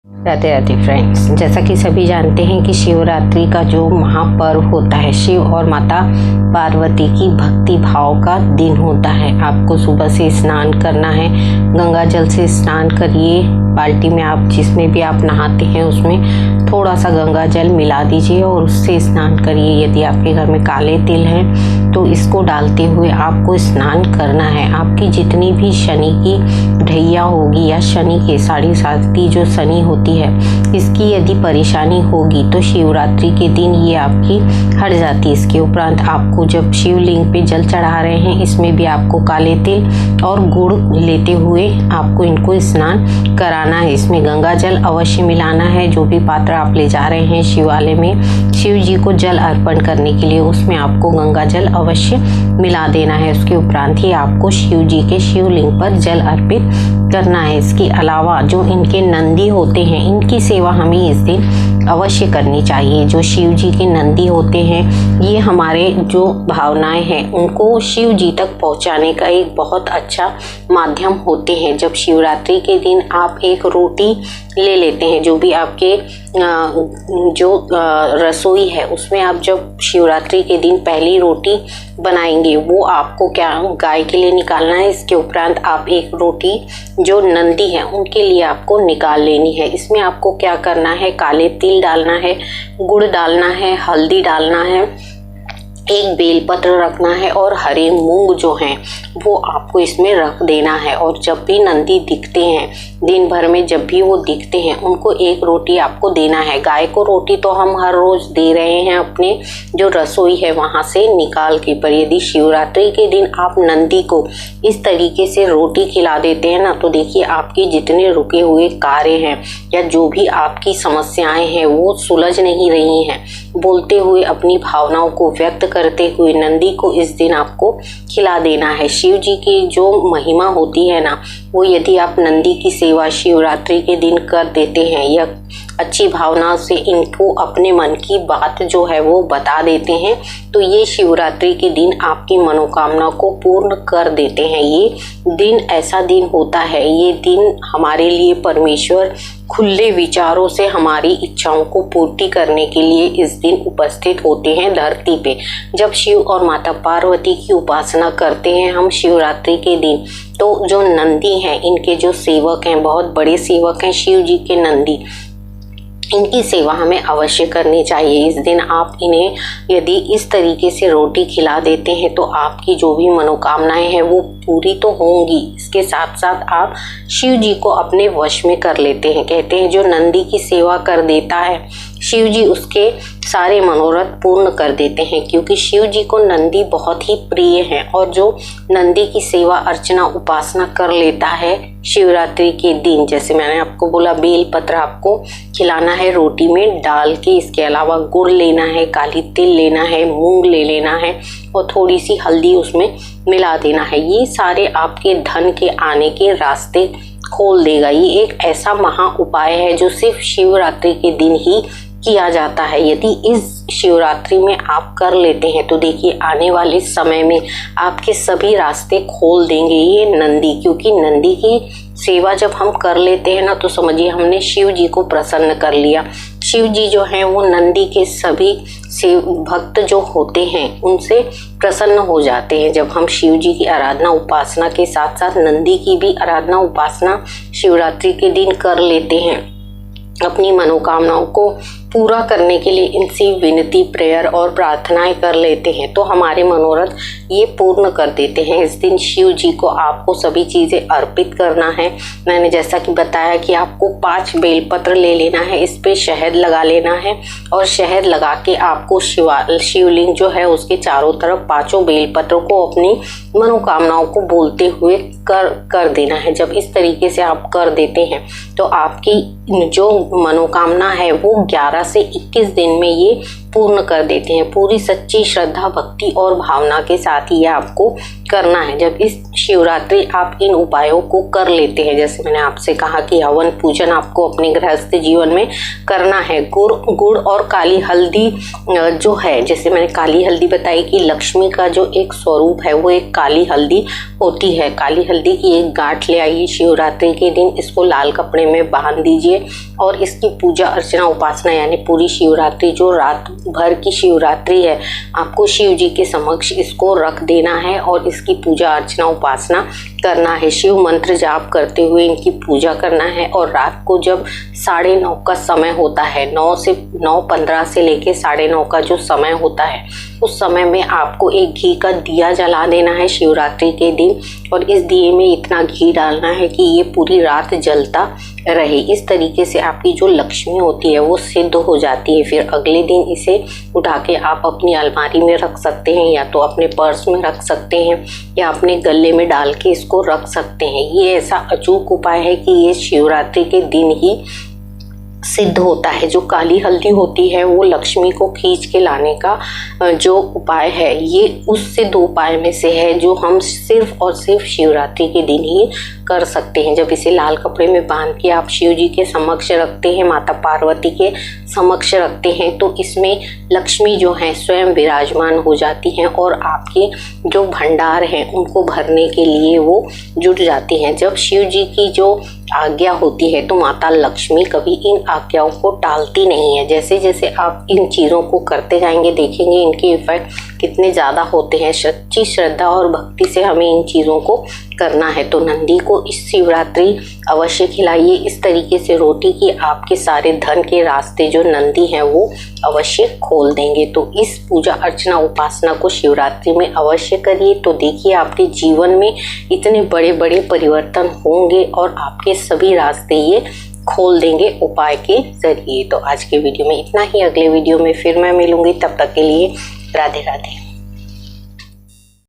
Radhe Radhe friends, जैसा कि सभी जानते हैं कि शिवरात्रि का जो महापर्व होता है, शिव और माता पार्वती की भक्ति भाव का दिन होता है। आपको सुबह से स्नान करना है, गंगा जल से स्नान करिए। बाल्टी में आप जिसमें भी आप नहाते हैं उसमें थोड़ा सा गंगा जल मिला दीजिए और उससे स्नान करिए। यदि आपके घर में काले तिल हैं तो इसको डालते हुए आपको स्नान करना है। आपकी जितनी भी शनि की ढैया होगी या शनि के 7.5 जो शनि होती है, इसकी यदि परेशानी होगी तो शिवरात्रि के दिन ये आपकी हट जाती है। इसके उपरांत आपको जब शिवलिंग पे जल चढ़ा रहे हैं, इसमें भी आपको काले तिल और गुड़ लेते हुए आपको इनको स्नान कराना है। इसमें गंगा जल अवश्य मिलाना है। जो भी पात्र आप ले जा रहे हैं शिवालय में शिव जी को जल अर्पण करने के लिए, उसमें आपको गंगा जल अवश्य मिला देना है। उसके उपरांत ही आपको शिव जी के शिवलिंग पर जल अर्पित करना है। इसके अलावा जो इनके नंदी होते हैं, इनकी सेवा हमें इस दिन अवश्य करनी चाहिए। जो शिव जी के नंदी होते हैं, ये हमारे जो भावनाएं हैं उनको शिव जी तक पहुंचाने का एक बहुत अच्छा माध्यम होते हैं। जब शिवरात्रि के दिन आप एक रोटी ले लेते हैं, जो भी आपके रसोई है उसमें आप जब शिवरात्रि के दिन पहली रोटी बनाएंगे, वो आपको क्या गाय के लिए निकालना है। इसके उपरांत आप एक रोटी जो नंदी है उनके लिए आपको निकाल लेनी है। इसमें आपको क्या करना है, काले तिल डालना है, गुड़ डालना है, हल्दी डालना है, एक बेलपत्र रखना है और हरे मूंग जो हैं वो आपको इसमें रख देना है। और जब भी नंदी दिखते हैं, दिन भर में जब भी वो दिखते हैं, उनको एक रोटी आपको देना है। गाय को रोटी तो हम हर रोज दे रहे हैं अपने जो रसोई है वहां से निकाल के, पर यदि शिवरात्रि के दिन आप नंदी को इस तरीके से रोटी खिला देते हैं ना, तो देखिए आपके जितने रुके हुए कार्य हैं या जो भी आपकी समस्याएं हैं वो सुलझ नहीं रही हैं। बोलते हुए अपनी भावनाओं को व्यक्त करते हुए नंदी को इस दिन आपको खिला देना है। शिव जी की जो महिमा होती है ना, वो यदि आप नंदी की सेवा शिवरात्रि के दिन कर देते हैं या अच्छी भावना से इनको अपने मन की बात जो है वो बता देते हैं, तो ये शिवरात्रि के दिन आपकी मनोकामना को पूर्ण कर देते हैं। ये दिन ऐसा दिन होता है, ये दिन हमारे लिए परमेश्वर खुले विचारों से हमारी इच्छाओं को पूर्ति करने के लिए इस दिन उपस्थित होते हैं धरती पे। जब शिव और माता पार्वती की उपासना करते हैं हम शिवरात्रि के दिन, तो जो नंदी हैं, इनके जो सेवक हैं, बहुत बड़े सेवक हैं शिव जी के नंदी, इनकी सेवा हमें अवश्य करनी चाहिए। इस दिन आप इन्हें यदि इस तरीके से रोटी खिला देते हैं तो आपकी जो भी मनोकामनाएं हैं वो पूरी तो होंगी। इसके साथ साथ आप शिव जी को अपने वश में कर लेते हैं। कहते हैं जो नंदी की सेवा कर देता है, शिव जी उसके सारे मनोरथ पूर्ण कर देते हैं, क्योंकि शिव जी को नंदी बहुत ही प्रिय है। और जो नंदी की सेवा अर्चना उपासना कर लेता है शिवरात्रि के दिन, जैसे मैंने आपको बोला, बेल पत्र आपको खिलाना है रोटी में डाल के। इसके अलावा गुड़ लेना है, काली तिल लेना है, मूंग ले लेना है और थोड़ी सी हल्दी उसमें मिला देना है। ये सारे आपके धन के आने के रास्ते खोल देगा। ये एक ऐसा महा उपाय है जो सिर्फ शिवरात्रि के दिन ही किया जाता है। यदि इस शिवरात्रि में आप कर लेते हैं तो देखिए आने वाले समय में आपके सभी रास्ते खोल देंगे ये नंदी। क्योंकि नंदी की सेवा जब हम कर लेते हैं ना, तो समझिए हमने शिव जी को प्रसन्न कर लिया। शिव जी जो हैं वो नंदी के सभी भक्त जो होते हैं उनसे प्रसन्न हो जाते हैं। जब हम शिव जी की आराधना उपासना के साथ साथ नंदी की भी आराधना उपासना शिवरात्रि के दिन कर लेते हैं, अपनी मनोकामनाओं को पूरा करने के लिए इनसे विनती, प्रेयर और प्रार्थनाएं कर लेते हैं, तो हमारे मनोरथ ये पूर्ण कर देते हैं। इस दिन शिव जी को आपको सभी चीज़ें अर्पित करना है। मैंने जैसा कि बताया कि आपको 5 बेलपत्र ले लेना है, इस पे शहद लगा लेना है और शहद लगा के आपको शिवलिंग जो है उसके चारों तरफ 5 बेलपत्रों को अपनी मनोकामनाओं को बोलते हुए कर देना है। जब इस तरीके से आप कर देते हैं तो आपकी जो मनोकामना है वो 11 से 21 दिन में ये पूर्ण कर देते हैं। पूरी सच्ची श्रद्धा, भक्ति और भावना के साथ ही आपको करना है। जब इस शिवरात्रि आप इन उपायों को कर लेते हैं, जैसे मैंने आपसे कहा कि हवन पूजन आपको अपने गृहस्थ जीवन में करना है। गुड़ और काली हल्दी जो है, जैसे मैंने काली हल्दी बताई कि लक्ष्मी का जो एक स्वरूप है वो एक काली हल्दी होती है। काली हल्दी की एक गांठ ले आइए शिवरात्रि के दिन, इसको लाल कपड़े में बांध दीजिए और इसकी पूजा अर्चना उपासना यानी पूरी शिवरात्रि जो रात भर की शिवरात्रि है, आपको शिव जी के समक्ष इसको रख देना है और इसकी पूजा अर्चना उपासना करना है। शिव मंत्र जाप करते हुए इनकी पूजा करना है। और रात को जब 9:30 का समय होता है, 9:15 से लेके 9:30 का जो समय होता है, उस समय में आपको एक घी का दिया जला देना है शिवरात्रि के दिन। और इस दिए में इतना घी डालना है कि ये पूरी रात जलता रहे। इस तरीके से आपकी जो लक्ष्मी होती है वो सिद्ध हो जाती है। फिर अगले दिन इसे उठा के आप अपनी अलमारी में रख सकते हैं, या तो अपने पर्स में रख सकते हैं, या अपने गले में डाल के इसको रख सकते हैं। ये ऐसा अचूक उपाय है कि ये शिवरात्रि के दिन ही सिद्ध होता है। जो काली हल्दी होती है वो लक्ष्मी को खींच के लाने का जो उपाय है, ये उस सिद्ध उपाय में से है जो हम सिर्फ और सिर्फ शिवरात्रि के दिन ही कर सकते हैं। जब इसे लाल कपड़े में बांध के आप शिव जी के समक्ष रखते हैं, माता पार्वती के समक्ष रखते हैं, तो इसमें लक्ष्मी जो है स्वयं विराजमान हो जाती हैं और आपके जो भंडार हैं उनको भरने के लिए वो जुट जाती हैं। जब शिव जी की जो आज्ञा होती है तो माता लक्ष्मी कभी इन आज्ञाओं को टालती नहीं है। जैसे जैसे आप इन चीज़ों को करते जाएंगे देखेंगे इनके इफेक्ट कितने ज़्यादा होते हैं। सच्ची श्रद्धा और भक्ति से हमें इन चीज़ों को करना है। तो नंदी को इस शिवरात्रि अवश्य खिलाइए इस तरीके से रोटी कि आपके सारे धन के रास्ते जो नंदी हैं वो अवश्य खोल देंगे। तो इस पूजा अर्चना उपासना को शिवरात्रि में अवश्य करिए। तो देखिए आपके जीवन में इतने बड़े बड़े परिवर्तन होंगे और आपके सभी रास्ते ये खोल देंगे उपाय के जरिए। तो आज के वीडियो में इतना ही। अगले वीडियो में फिर मैं मिलूंगी, तब तक के लिए राधे राधे।